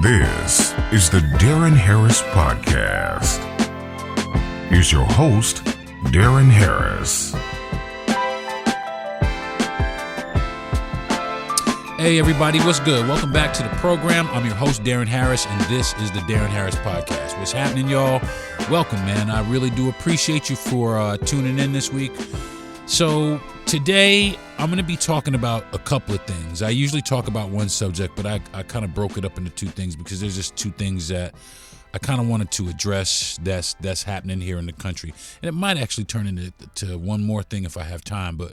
This is the Darren Harris Podcast. Here's your host, Darren Harris. Hey everybody, what's good? Welcome back to the program. I'm your host, Darren Harris, and this is the Darren Harris Podcast. What's happening, y'all? Welcome, man. I really do appreciate you for tuning in this week. So today, I'm going to be talking about a couple of things. I usually talk about one subject, but I kind of broke it up into two things because there's just two things that I kind of wanted to address that's happening here in the country. And it might actually turn into one more thing if I have time, but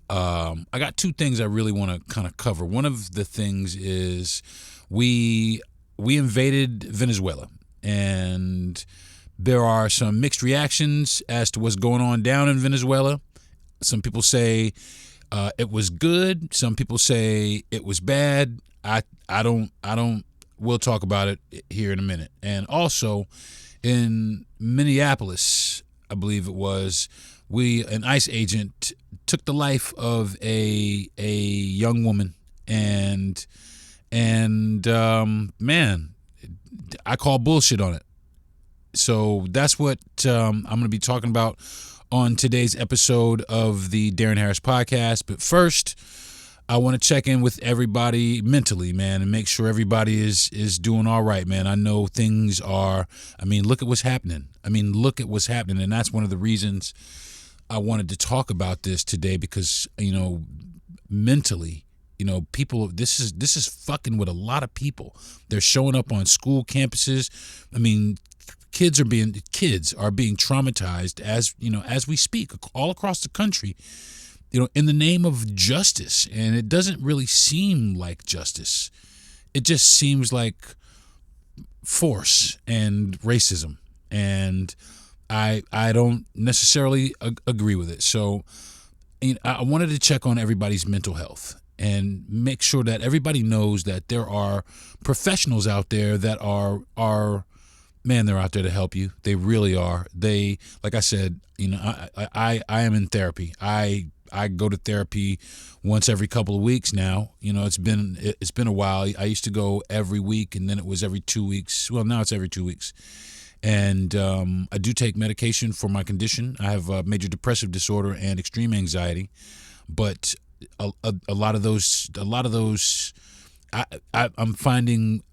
I got two things I really want to kind of cover. One of the things is we invaded Venezuela, and there are some mixed reactions as to what's going on down in Venezuela. Some people say it was good. Some people say it was bad. I don't. We'll talk about it here in a minute. And also, in Minneapolis, I believe it was, an ICE agent took the life of a young woman, and man, I call bullshit on it. So that's what I'm going to be talking about on today's episode of the Darren Harris Podcast. But first, I want to check in with everybody mentally, man, and make sure everybody is doing all right, man. I know things are, look at what's happening. And that's one of the reasons I wanted to talk about this today, because, mentally, people, this is fucking with a lot of people. They're showing up on school campuses. Kids are being traumatized as we speak all across the country, in the name of justice. And it doesn't really seem like justice. It just seems like force and racism. And I don't necessarily agree with it. So I wanted to check on everybody's mental health and make sure that everybody knows that there are professionals out there that are man, they're out there to help you. They really are. They, like I said, I am in therapy. I go to therapy once every couple of weeks now. It's been a while. I used to go every week, and then it was every 2 weeks. Well, now it's every 2 weeks. And I do take medication for my condition. I have major depressive disorder and extreme anxiety, but a lot of those, I'm finding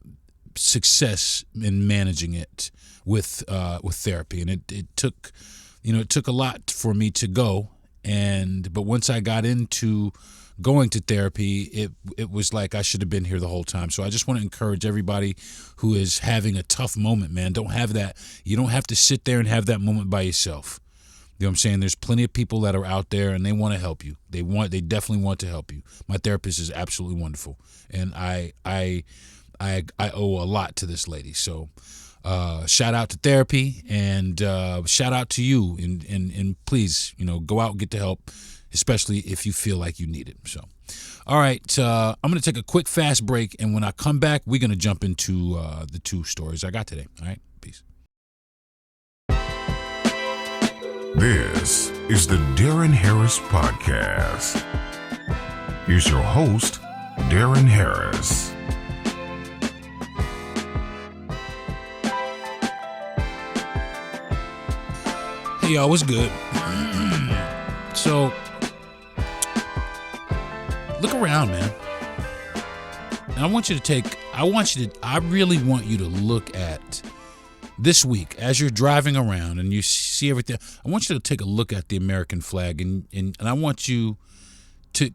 success in managing it with therapy. And it took a lot for me to go. But once I got into going to therapy, it was like I should have been here the whole time. So I just want to encourage everybody who is having a tough moment, man. Don't have that. You don't have to sit there and have that moment by yourself. You know what I'm saying? There's plenty of people that are out there and they want to help you. They definitely want to help you. My therapist is absolutely wonderful. And I owe a lot to this lady. So shout out to therapy, and shout out to you, and please, go out and get the help, especially if you feel like you need it. So, all right, I'm going to take a quick, fast break, and when I come back, we're going to jump into the two stories I got today. All right, peace. This is the Darren Harris Podcast. Here's your host, Darren Harris. Hey y'all, what's good? So, look around, man. And I really want you to look at this week as you're driving around and you see everything. I want you to take a look at the American flag, and I want you to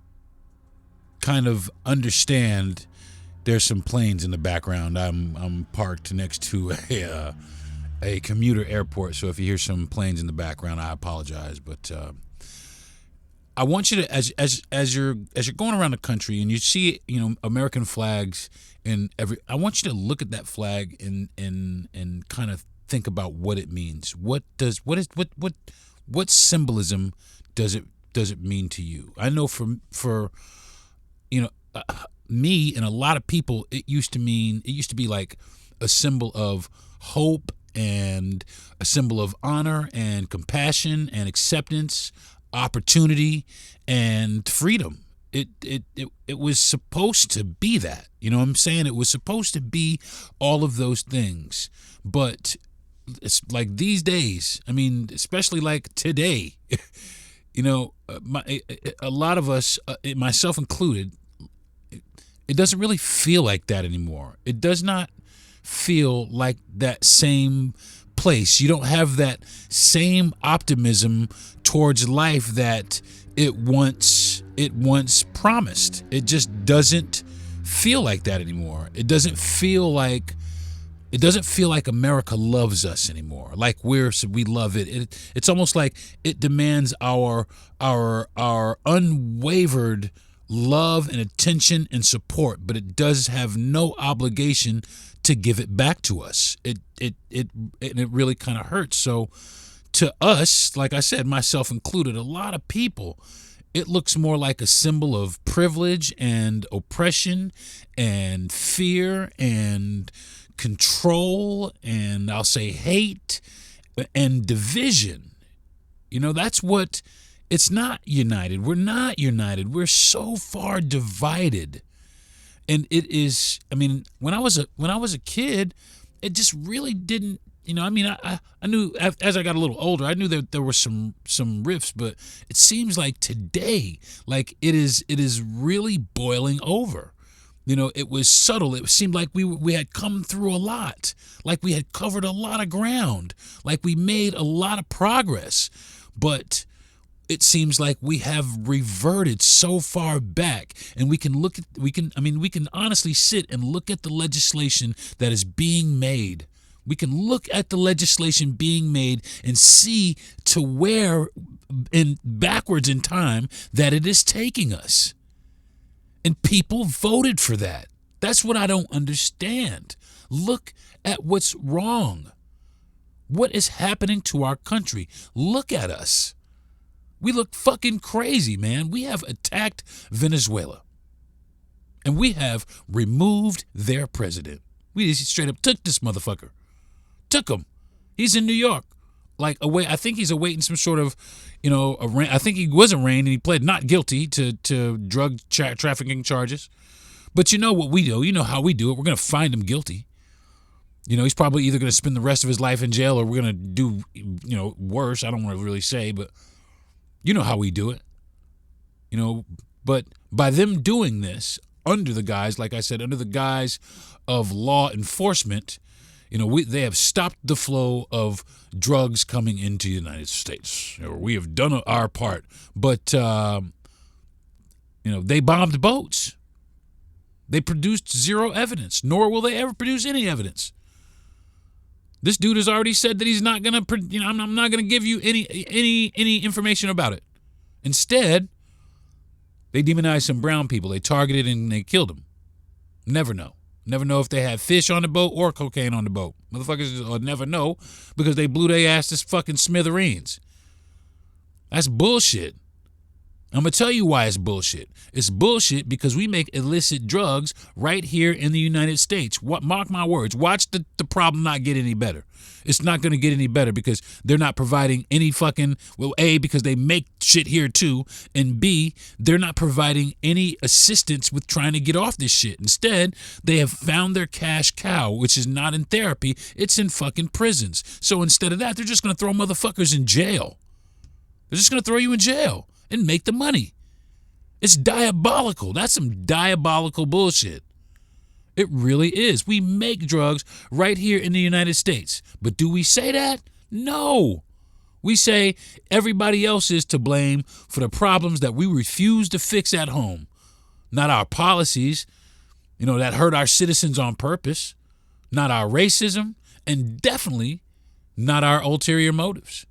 kind of understand there's some planes in the background. I'm parked next to a commuter airport, so if you hear some planes in the background, I apologize. But I want you to, as you're going around the country and you see American flags I want you to look at that flag and kind of think about what it means. What symbolism does it mean to you? I know for me and a lot of people, it used to be like a symbol of hope and a symbol of honor and compassion and acceptance, opportunity and freedom. it was supposed to be that. You know what I'm saying? It was supposed to be all of those things. But it's like these days, I mean, especially like today, you know, a lot of us, myself included, it doesn't really feel like that anymore. It does not feel like that same place. You don't have that same optimism towards life that it once promised. It just doesn't feel like that anymore. It doesn't feel like America loves us anymore. Like we love it. It's almost like it demands our unwavered love and attention and support, but it does have no obligation to give it back to us. It really kind of hurts. So to us, like I said, myself included, a lot of people, it looks more like a symbol of privilege and oppression and fear and control, and I'll say hate and division. You know, that's what, it's not united. We're not united. We're so far divided. And it is, I mean, when I was a kid, it just really didn't, you know, I mean, I knew as I got a little older, I knew that there were some rifts, but it seems like today, like it is really boiling over. You know, it was subtle. It seemed like we had come through a lot, like we had covered a lot of ground, like we made a lot of progress, but it seems like we have reverted so far back, and we can honestly sit and look at the legislation that is being made. We can look at the legislation being made and see to where backwards in time that it is taking us. And people voted for that. That's what I don't understand. Look at what's wrong. What is happening to our country? Look at us. We look fucking crazy, man. We have attacked Venezuela. And we have removed their president. We just straight up took this motherfucker. Took him. He's in New York. Like, I think he's awaiting some sort of, you know, I think he was arraigned and he pled not guilty to drug trafficking charges. But you know what we do. You know how we do it. We're going to find him guilty. You know, he's probably either going to spend the rest of his life in jail or we're going to do, you know, worse. I don't want to really say, but you know how we do it. You know, but by them doing this under the guise, like I said, under the guise of law enforcement, you know, they have stopped the flow of drugs coming into the United States. You know, we have done our part, but you know, they bombed boats. They produced zero evidence, nor will they ever produce any evidence. This dude has already said that he's not gonna, you know, I'm not gonna give you any information about it. Instead, they demonized some brown people. They targeted and they killed them. Never know. Never know if they had fish on the boat or cocaine on the boat. Motherfuckers will never know because they blew their ass to fucking smithereens. That's bullshit. I'm going to tell you why it's bullshit. It's bullshit because we make illicit drugs right here in the United States. Mark my words. Watch the problem not get any better. It's not going to get any better because they're not providing any fucking, well, A, because they make shit here too, and B, they're not providing any assistance with trying to get off this shit. Instead, they have found their cash cow, which is not in therapy. It's in fucking prisons. So instead of that, they're just going to throw motherfuckers in jail. They're just going to throw you in jail and make the money. It's diabolical. That's some diabolical bullshit. It really is. We make drugs right here in the United States. But do we say that? No. We say everybody else is to blame for the problems that we refuse to fix at home. Not our policies, you know, that hurt our citizens on purpose. Not our racism, and definitely not our ulterior motives.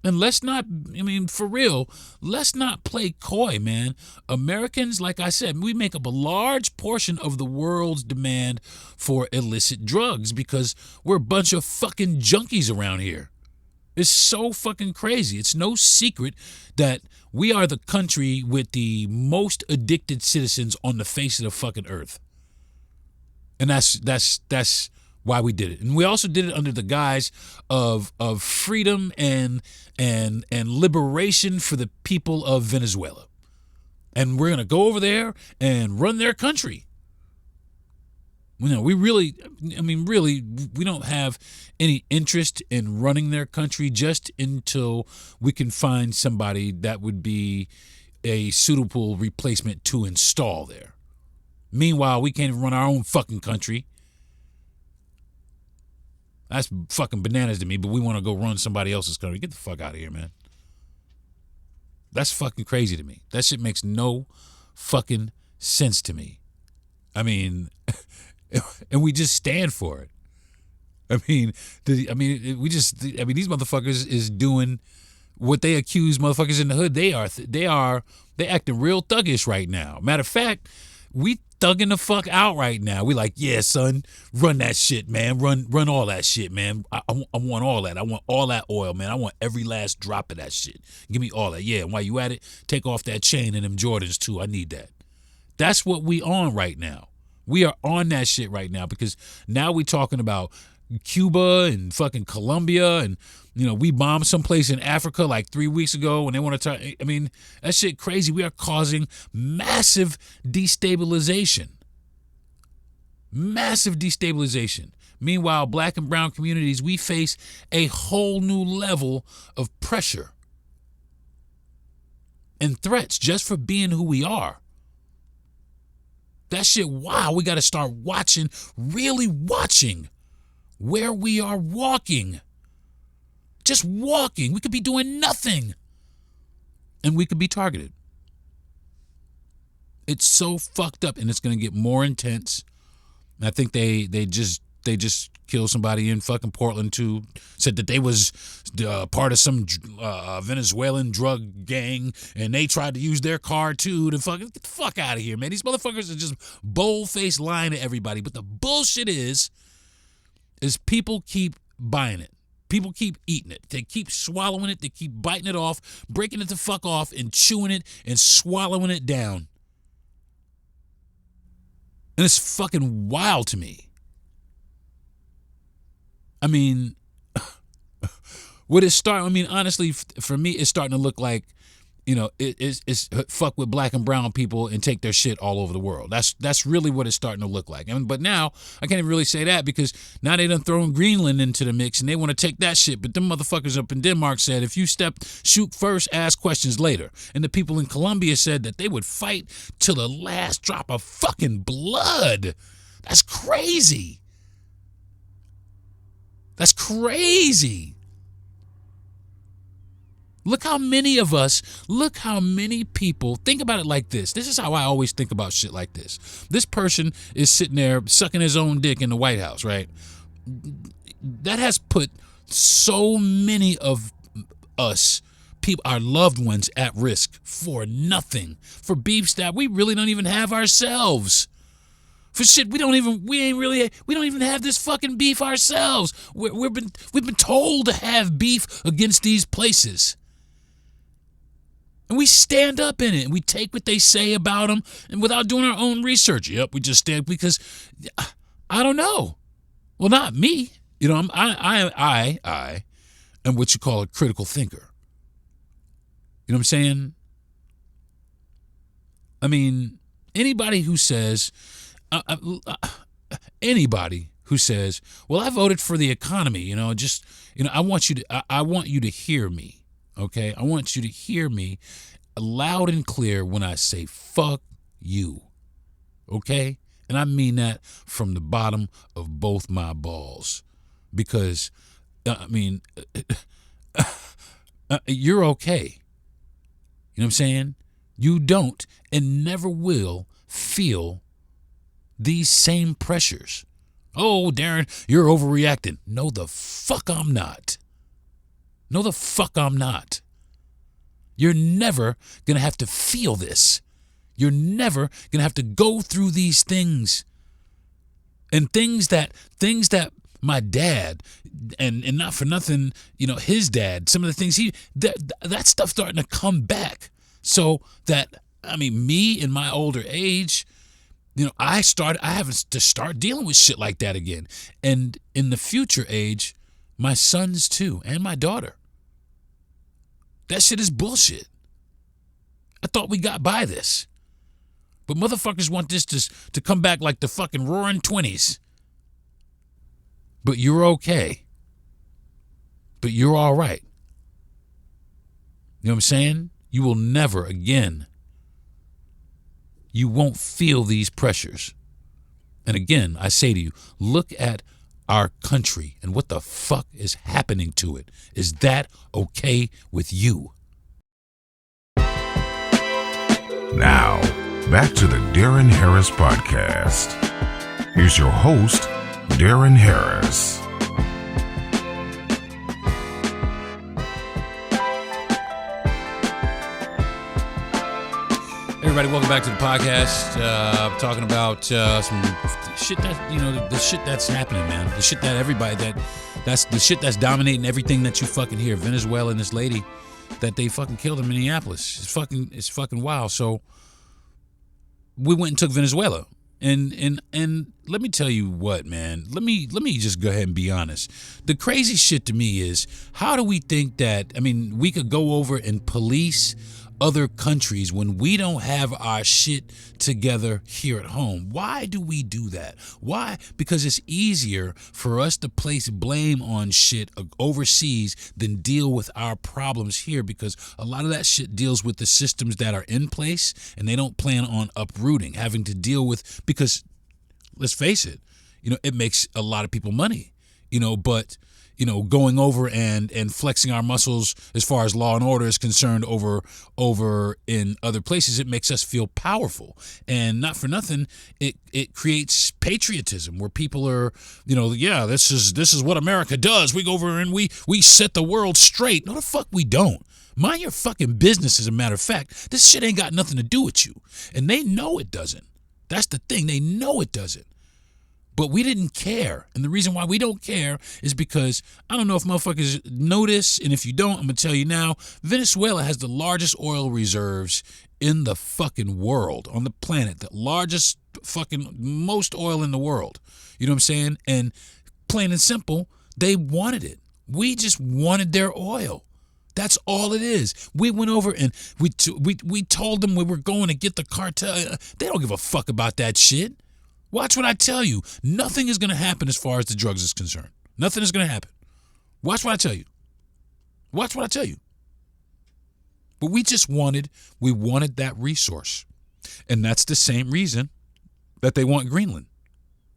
And let's not, I mean, for real, let's not play coy, man. Americans, like I said, we make up a large portion of the world's demand for illicit drugs because we're a bunch of fucking junkies around here. It's so fucking crazy. It's no secret that we are the country with the most addicted citizens on the face of the fucking earth. And that's why we did it. And we also did it under the guise of freedom and liberation for the people of Venezuela. And we're going to go over there and run their country. We really, we don't have any interest in running their country just until we can find somebody that would be a suitable replacement to install there. Meanwhile, we can't even run our own fucking country. That's fucking bananas to me, but we want to go run somebody else's country. Get the fuck out of here, man. That's fucking crazy to me. That shit makes no fucking sense to me. I mean, and we just stand for it. These motherfuckers is doing what they accuse motherfuckers in the hood. They acting real thuggish right now. Matter of fact, we thugging the fuck out right now. We like, yeah, son, run that shit, man. Run all that shit, man. I want all that. I want all that oil, man. I want every last drop of that shit. Give me all that. Yeah, and while you at it, take off that chain and them Jordans too. I need that. That's what we on right now. We are on that shit right now because now we talking about Cuba and fucking Colombia and, we bombed someplace in Africa like 3 weeks ago when they want to talk. I mean, that shit crazy. We are causing massive destabilization. Massive destabilization. Meanwhile, black and brown communities, we face a whole new level of pressure and threats just for being who we are. That shit, wow, we got to start watching, really watching where we are walking. Just walking. We could be doing nothing. And we could be targeted. It's so fucked up, and it's going to get more intense. And I think they just killed somebody in fucking Portland too. Said that they was part of some Venezuelan drug gang, and they tried to use their car too to fucking get the fuck out of here, man. These motherfuckers are just bold-faced lying to everybody. But the bullshit is people keep buying it. People keep eating it. They keep swallowing it. They keep biting it off, breaking it the fuck off, and chewing it and swallowing it down. And it's fucking wild to me. I mean, honestly, for me, it's starting to look like, it's fuck with black and brown people and take their shit all over the world. That's really what it's starting to look like. But now, I can't even really say that because now they done thrown Greenland into the mix and they want to take that shit. But them motherfuckers up in Denmark said, if you shoot first, ask questions later. And the people in Colombia said that they would fight till the last drop of fucking blood. That's crazy. That's crazy. Look how many people, think about it like this. This is how I always think about shit like this. This person is sitting there sucking his own dick in the White House, right? That has put so many of us, people, our loved ones, at risk for nothing. For beefs that we really don't even have ourselves. For shit we don't even have this fucking beef ourselves. We've been told to have beef against these places. And we stand up in it and we take what they say about them and without doing our own research. Yep, we just stand because I don't know. Well, not me. I am what you call a critical thinker. You know what I'm saying? I mean, anybody who says, well, I voted for the economy, I want you to hear me. Okay, I want you to hear me loud and clear when I say fuck you. Okay? And I mean that from the bottom of both my balls. Because, you're okay. You know what I'm saying? You don't and never will feel these same pressures. Oh, Deron, you're overreacting. No, the fuck I'm not. No, the fuck I'm not. You're never going to have to feel this. You're never going to have to go through these things. And things that my dad, and not for nothing, his dad, some of the things that stuff starting to come back. So that, me in my older age, I have to start dealing with shit like that again. And in the future age, my sons too, and my daughter. That shit is bullshit. I thought we got by this. But motherfuckers want this to come back like the fucking roaring 20s. But you're okay. But you're all right. You know what I'm saying? You will never again. You won't feel these pressures. And again, I say to you, look at our country and what the fuck is happening to it. Is that okay with you? Now, back to the Deron Harris Podcast. Here's your host, Deron Harris. Everybody, welcome back to the podcast. I'm talking about some shit that, the shit that's happening, man. The shit that everybody, that's the shit that's dominating everything that you fucking hear. Venezuela and this lady that they fucking killed in Minneapolis. It's fucking wild. So we went and took Venezuela. And let me tell you what, man. Let me just go ahead and be honest. The crazy shit to me is, how do we think that, we could go over and police other countries when we don't have our shit together here at home? Why do we do that? Why? Because it's easier for us to place blame on shit overseas than deal with our problems here, because a lot of that shit deals with the systems that are in place, and they don't plan on uprooting, having to deal with, because let's face it, it makes a lot of people money, but going over and flexing our muscles as far as law and order is concerned over in other places, it makes us feel powerful. And not for nothing, it creates patriotism where people are, this is what America does. We go over and we set the world straight. No, the fuck we don't. Mind your fucking business, as a matter of fact. This shit ain't got nothing to do with you. And they know it doesn't. That's the thing. They know it doesn't. But we didn't care. And the reason why we don't care is because, I don't know if motherfuckers notice, and if you don't, I'm going to tell you now, Venezuela has the largest oil reserves in the fucking world, on the planet. The largest fucking, most oil in the world. You know what I'm saying? And plain and simple, they wanted it. We just wanted their oil. That's all it is. We went over and we told them we were going to get the cartel. They don't give a fuck about that shit. Watch what I tell you. Nothing is going to happen as far as the drugs is concerned. Nothing is going to happen. Watch what I tell you. Watch what I tell you. But we wanted that resource. And that's the same reason that they want Greenland.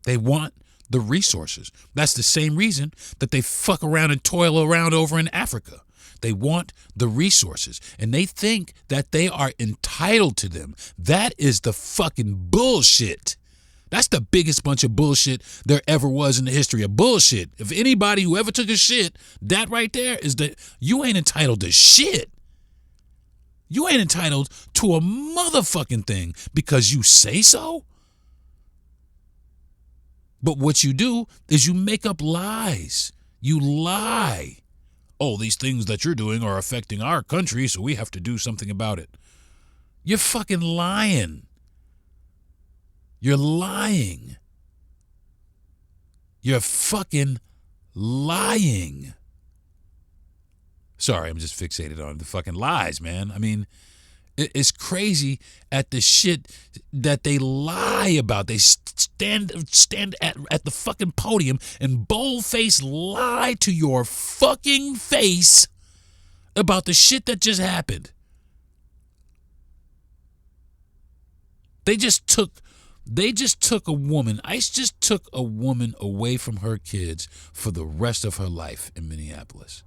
They want the resources. That's the same reason that they fuck around and toil around over in Africa. They want the resources, and they think that they are entitled to them. That is the fucking bullshit. That's the biggest bunch of bullshit there ever was in the history of bullshit. If anybody who ever took a shit, that right there is that you ain't entitled to shit. You ain't entitled to a motherfucking thing because you say so. But what you do is you make up lies. You lie. Oh, these things that you're doing are affecting our country, so we have to do something about it. You're fucking lying. You're lying. You're fucking lying. Sorry, I'm just fixated on the fucking lies, man. It's crazy at the shit that they lie about. They stand at the fucking podium and bold-faced lie to your fucking face about the shit that just happened. They just took a woman. ICE just took a woman away from her kids for the rest of her life in Minneapolis.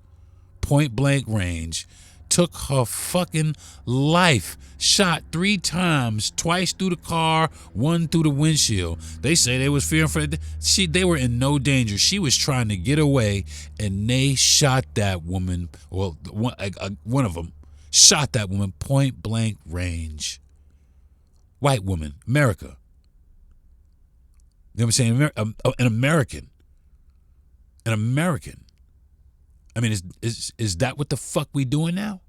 Point blank range. Took her fucking life. Shot 3 times, twice through the car, 1 through the windshield. They say they was fearing for it. They were in no danger. She was trying to get away, and they shot that woman. Well, one of them shot that woman point blank range. White woman, America. You know what I'm saying? An American. An American. Is that what the fuck we doing now?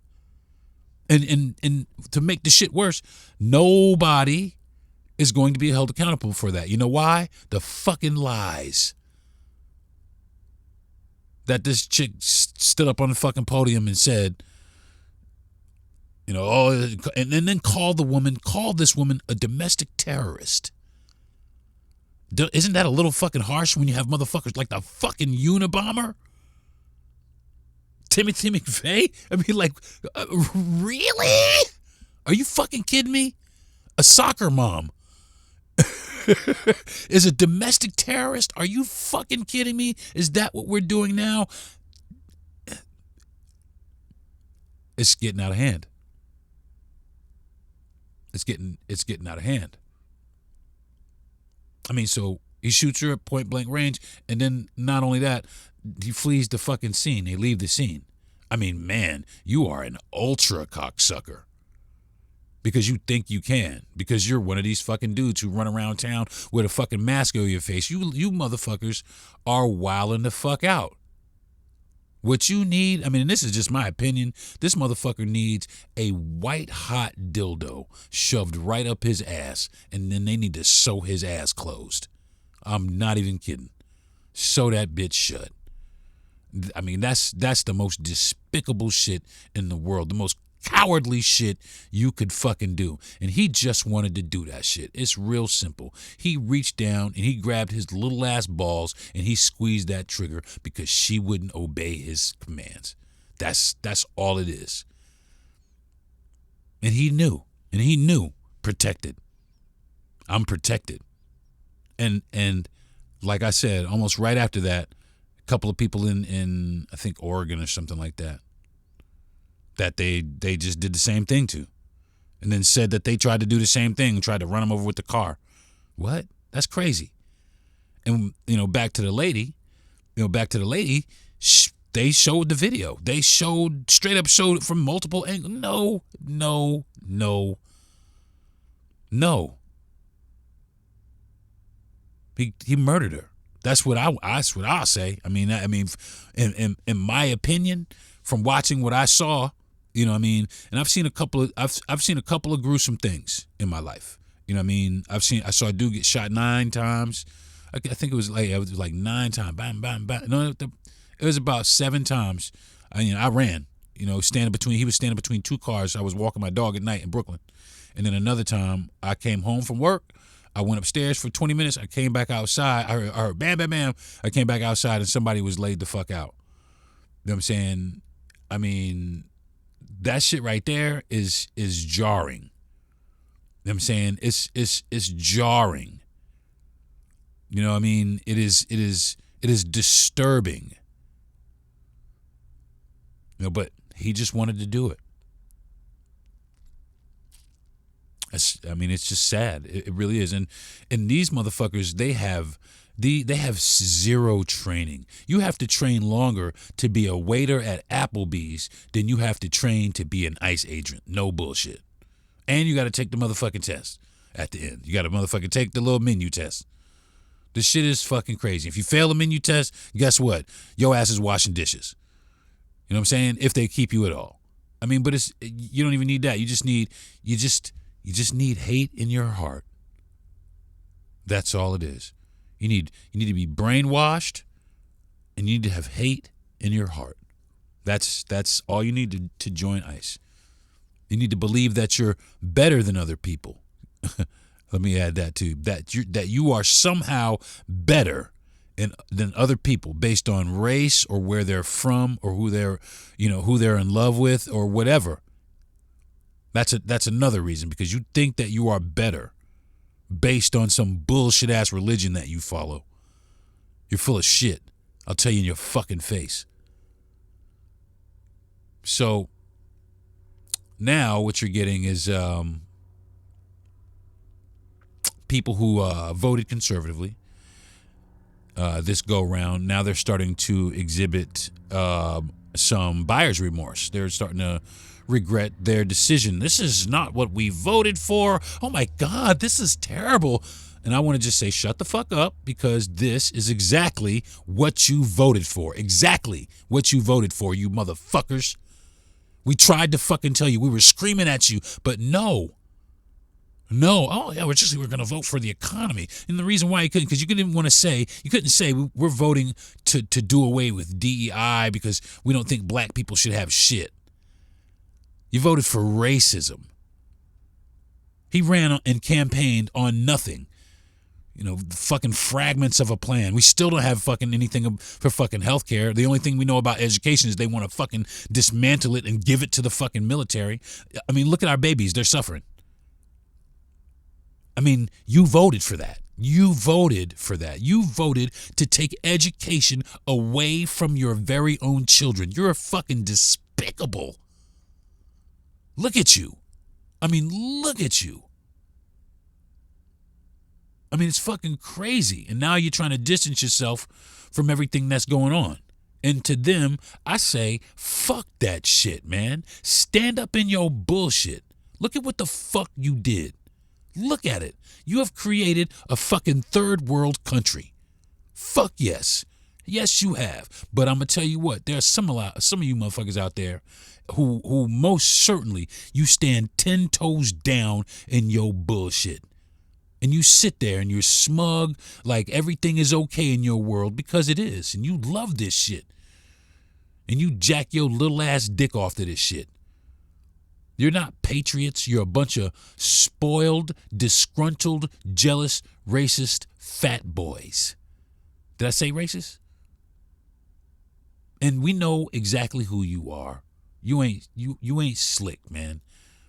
And to make the shit worse, nobody is going to be held accountable for that. You know why? The fucking lies. That this chick stood up on the fucking podium and said, And then call this woman a domestic terrorist. Isn't that a little fucking harsh when you have motherfuckers like the fucking Unabomber? Timothy McVeigh? I mean, like, really? Are you fucking kidding me? A soccer mom is a domestic terrorist? Are you fucking kidding me? Is that what we're doing now? It's getting out of hand. It's getting out of hand. I mean, so he shoots her at point blank range, and then not only that, he flees the fucking scene. They leave the scene. I mean, man, you are an ultra cocksucker. Because you think you can. Because you're one of these fucking dudes who run around town with a fucking mask over your face. You motherfuckers are wilding the fuck out. What you need, I mean, and this is just my opinion, this motherfucker needs a white hot dildo shoved right up his ass, and then they need to sew his ass closed. I'm not even kidding. Sew that bitch shut. I mean, that's the most despicable shit in the world, the most cowardly shit you could fucking do. And he just wanted to do that shit. It's real simple. He reached down and he grabbed his little ass balls and he squeezed that trigger because she wouldn't obey his commands. That's all it is. And he knew. Protected. I'm protected. And like I said, almost right after that, a couple of people in I think Oregon or something like that they just did the same thing to, and then said that they tried to do the same thing, tried to run him over with the car. What? That's crazy. And back to the lady, they showed the video. They straight up showed it from multiple angles. No. He murdered her. That's what I'll say. I mean, in my opinion, from watching what I saw. You know what I mean? And I've seen a couple of gruesome things in my life. You know what I mean? I saw a dude get shot 9 times. I think it was like 9 times. Bam, bam, bam. No, it was about 7 times. I ran. He was standing between 2 cars. I was walking my dog at night in Brooklyn. And then another time I came home from work. I went upstairs for 20 minutes. I came back outside. I heard bam, bam, bam. I came back outside and somebody was laid the fuck out. You know what I'm saying? I mean, that shit right there is jarring. You know what I'm saying? It's jarring. You know what I mean? It is disturbing. But he just wanted to do it. It's just sad. It really is. And these motherfuckers, they have zero training. You have to train longer to be a waiter at Applebee's than you have to train to be an ICE agent. No bullshit. And you got to take the motherfucking test at the end. You got to motherfucking take the little menu test. This shit is fucking crazy. If you fail the menu test, guess what? Your ass is washing dishes. You know what I'm saying? If they keep you at all. I mean, but you don't even need that. You just need hate in your heart. That's all it is. You need to be brainwashed, and you need to have hate in your heart. That's all you need to join ICE. You need to believe that you're better than other people. Let me add that too. That you are somehow better than other people based on race or where they're from or who they're in love with or whatever. That's another reason, because you think that you are better based on some bullshit ass religion that you follow. You're full of shit. I'll tell you in your fucking face. So now what you're getting is people who voted conservatively this go round. Now they're starting to exhibit some buyer's remorse. They're starting to regret their decision. This is not what we voted for. Oh my God, this is terrible. And I want to just say, shut the fuck up, because this is exactly what you voted for. Exactly what you voted for, you motherfuckers. We tried to fucking tell you. We were screaming at you, but no. Oh yeah, we're going to vote for the economy. And the reason why you couldn't, because you couldn't say we're voting to do away with DEI because we don't think black people should have shit. You voted for racism. He ran and campaigned on nothing. Fucking fragments of a plan. We still don't have fucking anything for fucking healthcare. The only thing we know about education is they want to fucking dismantle it and give it to the fucking military. I mean, look at our babies. They're suffering. I mean, you voted for that. You voted for that. You voted to take education away from your very own children. You're fucking despicable. Look at you. I mean, look at you. I mean, it's fucking crazy. And now you're trying to distance yourself from everything that's going on. And to them, I say, fuck that shit, man. Stand up in your bullshit. Look at what the fuck you did. Look at it. You have created a fucking third world country. Fuck yes. Yes, you have. But I'm going to tell you what, there are some of you motherfuckers out there who most certainly you stand 10 toes down in your bullshit. And you sit there and you're smug like everything is okay in your world because it is. And you love this shit. And you jack your little ass dick off to this shit. You're not patriots. You're a bunch of spoiled, disgruntled, jealous, racist, fat boys. Did I say racist? And we know exactly who you are. You ain't slick, man.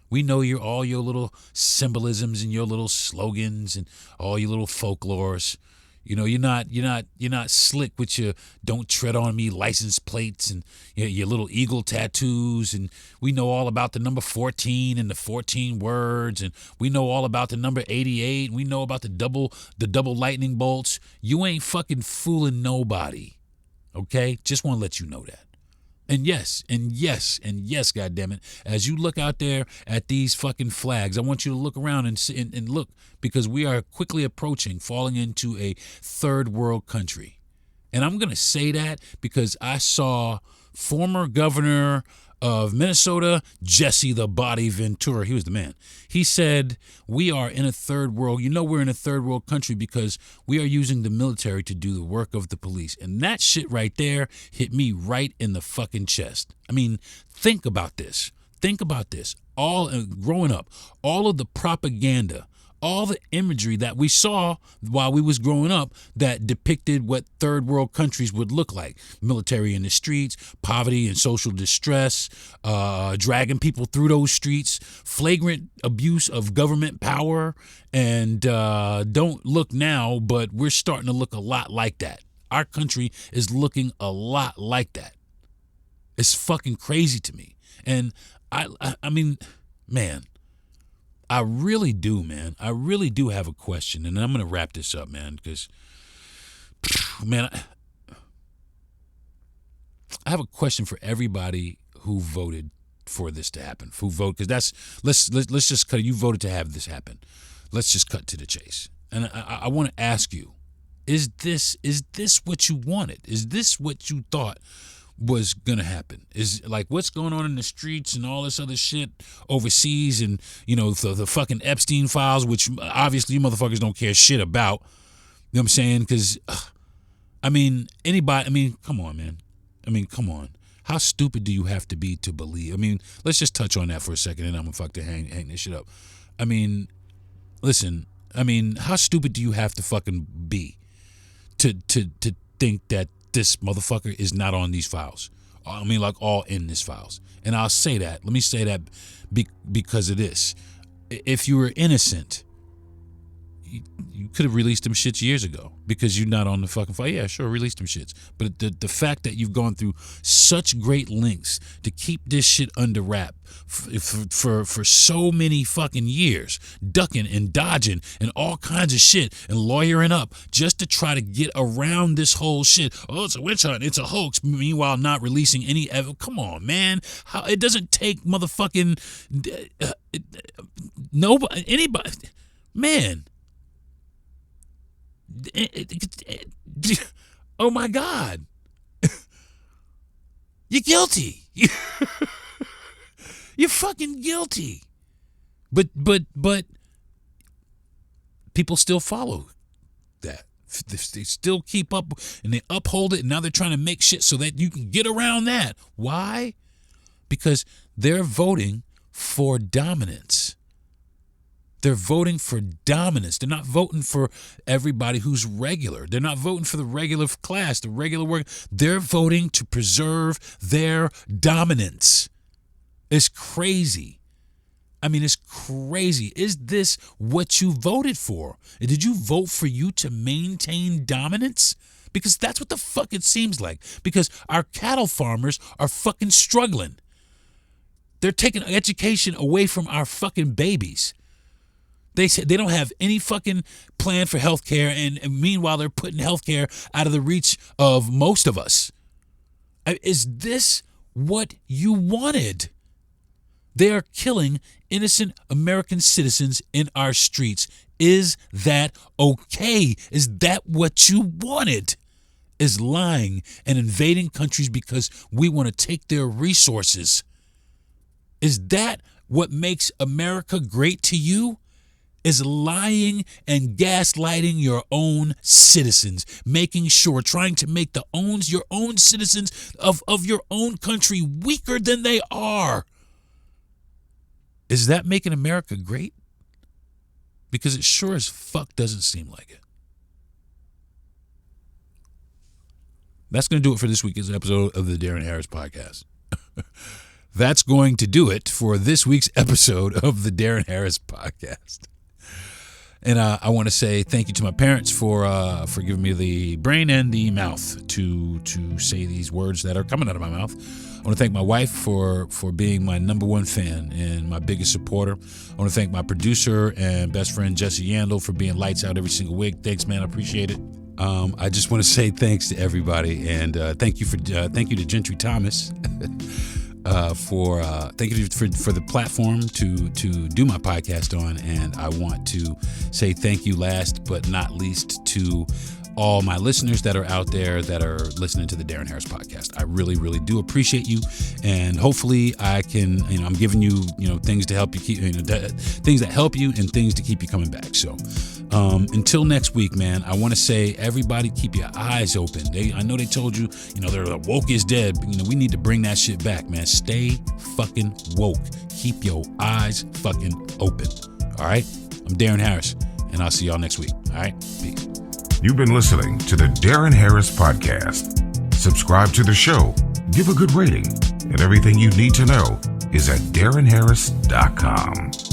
We know all your little symbolisms and your little slogans and all your little folklores. You're not slick with your "don't tread on me" license plates and your little eagle tattoos. And we know all about the number 14 and the 14 words. And we know all about the number 88. And we know about the double lightning bolts. You ain't fucking fooling nobody. Okay? Just want to let you know that. And yes, goddammit, as you look out there at these fucking flags, I want you to look around and look, because we are quickly approaching falling into a third world country. And I'm going to say that because I saw former governor of Minnesota, Jesse the Body Ventura. He was the man. He said, we are in a third world. We're in a third world country because we are using the military to do the work of the police. And that shit right there hit me right in the fucking chest. I mean, think about this. All growing up, all of the propaganda, all the imagery that we saw while we was growing up that depicted what third world countries would look like. Military in the streets, poverty and social distress, dragging people through those streets, flagrant abuse of government power, and don't look now, but we're starting to look a lot like that. Our country is looking a lot like that. It's fucking crazy to me. And I mean, man, I really do, man. I really do have a question, and I'm going to wrap this up, man, because, man, I have a question for everybody who voted for this to happen. Who voted? Because let's just cut. You voted to have this happen. Let's just cut to the chase. And I want to ask you: Is this what you wanted? Is this what you thought was gonna happen? Is like what's going on in the streets and all this other shit overseas, and the fucking Epstein files, which obviously you motherfuckers don't care shit about. You know what I'm saying? Because come on, man. Come on. How stupid do you have to be to believe? Let's just touch on that for a second, and I'm gonna fuck to hang this shit up. Listen. How stupid do you have to fucking be to think that this motherfucker is not on these files? All in these files. And I'll say that. Let me say that because of this. If you were innocent, you could have released them shits years ago because you're not on the fucking file. Yeah, sure, release them shits. But the fact that you've gone through such great lengths to keep this shit under wrap for so many fucking years, ducking and dodging and all kinds of shit and lawyering up just to try to get around this whole shit. Oh, it's a witch hunt. It's a hoax. Meanwhile, not releasing any evidence. Come on, man. How it doesn't take motherfucking nobody, anybody, man. Oh my God. You're guilty. You're fucking guilty. But people still follow that. They still keep up and they uphold it, and now they're trying to make shit so that you can get around that. Why? Because they're voting for dominance. They're voting for dominance. They're not voting for everybody who's regular. They're not voting for the regular class, the regular work. They're voting to preserve their dominance. It's crazy. I mean, it's crazy. Is this what you voted for? Did you vote for you to maintain dominance? Because that's what the fuck it seems like. Because our cattle farmers are fucking struggling. They're taking education away from our fucking babies. They say they don't have any fucking plan for healthcare, and meanwhile they're putting healthcare out of the reach of most of us. Is this what you wanted? They are killing innocent American citizens in our streets. Is that okay? Is that what you wanted? Is lying and invading countries because we want to take their resources? Is that what makes America great to you? Is lying and gaslighting your own citizens, making sure, trying to make your own citizens of your own country weaker than they are. Is that making America great? Because it sure as fuck doesn't seem like it. That's going to do it for this week's episode of the Deron Harris Podcast. That's going to do it for this week's episode of the Deron Harris Podcast. And I want to say thank you to my parents for giving me the brain and the mouth to say these words that are coming out of my mouth. I want to thank my wife for being my number one fan and my biggest supporter. I want to thank my producer and best friend Jesse Yandel for being lights out every single week. Thanks, man. I appreciate it. I just want to say thanks to everybody, and thank you to Gentry Thomas. Thank you for the platform to do my podcast on, and I want to say thank you last but not least to all my listeners that are out there that are listening to the Deron Harris Podcast. I really, really do appreciate you, and hopefully I can, I'm giving you, things to help you keep, things that help you and things to keep you coming back. So until next week, man, I want to say everybody keep your eyes open. I know they told you, they're woke is dead. But, we need to bring that shit back, man. Stay fucking woke. Keep your eyes fucking open. All right? I'm Deron Harris, and I'll see y'all next week. All right? Peace. You've been listening to the Deron Harris Podcast. Subscribe to the show, give a good rating, and everything you need to know is at DeronHarris.com.